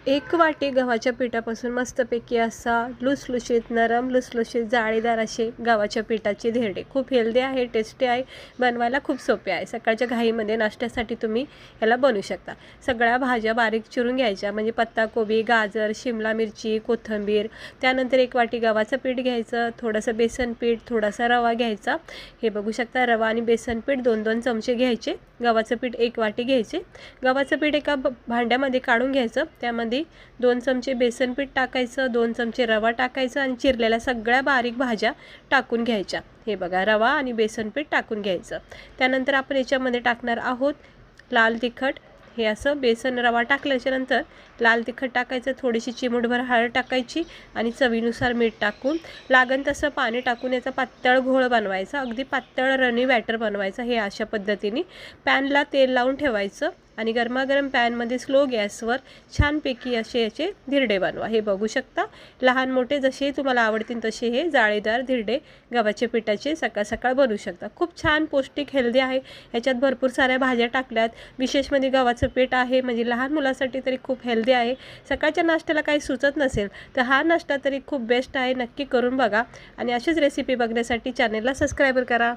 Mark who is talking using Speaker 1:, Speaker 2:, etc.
Speaker 1: 1 वाटी गव्हाच्या पिठापासून मस्तपैकी असा लुसलुशीत, नरम, लुसलुशीत, जाळीदार असे गव्हाच्या पिठाचे धिरडे. खूप हेल्दी आहे, टेस्टी आहे, बनवायला खूप सोपे आहे. सकाळच्या घाईमध्ये नाश्त्यासाठी तुम्ही याला बनवू शकता. सगळ्या भाज्या बारीक चिरून घ्यायच्या, म्हणजे पत्ताकोबी, गाजर, शिमला मिरची, कोथिंबीर. त्यानंतर 1 वाटी गव्हाचं पीठ घ्यायचं, थोडंसं बेसन पीठ, थोडासा रवा घ्यायचा. हे बघू शकता, रवा आणि बेसन पीठ 2-2 चमचे घ्यायचे. गव्हाचं पीठ 1 वाटी घ्यायचे. गव्हाचं पीठ एका भांड्यामध्ये काढून घ्यायचं. त्यामध्ये 2 चमचे बेसन पीठ टाकायचं, 2 चमचे रवा टाकायचं आणि चिरलेल्या सगळ्या बारीक भाज्या टाकून घ्यायच्या. हे बघा, रवा आणि बेसन पीठ टाकून घ्यायचं. त्यानंतर आपण याच्यामध्ये टाकणार आहोत लाल तिखट. हे असं बेसन रवा टाकल्याच्यानंतर लाल तिखट टाकायचं, थोडीशी चिमूटभर हळद टाकायची आणि चवीनुसार मीठ टाकून लागण तसं पाणी टाकून याचा पातळ घोळ बनवायचा. अगदी पातळ रनी बॅटर बनवायचं. हे अशा पद्धतीने पॅनला तेल लावून ठेवायचं आणि गरमागरम पॅनमध्ये स्लो गॅसवर छानपैकी असे याचे धिरडे बनवा. हे बघू शकता, लहान मोठे जसे तुम्हाला आवडतील तसे हे जाळीदार धिरडे गव्हाच्या पिठाचे सकाळ सकाळ बनवू शकता. खूप छान पौष्टिक हेल्दी आहे. याच्यात भरपूर साऱ्या भाज्या टाकल्यात. विशेष म्हणजे गव्हाचं पीठ आहे, म्हणजे लहान मुलासाठी तरी खूप हेल्दी आहे. सकाळच्या नाश्त्याला काही सुचत नसेल तर हा नाश्ता तरी खूप बेस्ट आहे. नक्की करून बघा आणि अशीच रेसिपी बघण्यासाठी चॅनलला सबस्क्राईब करा.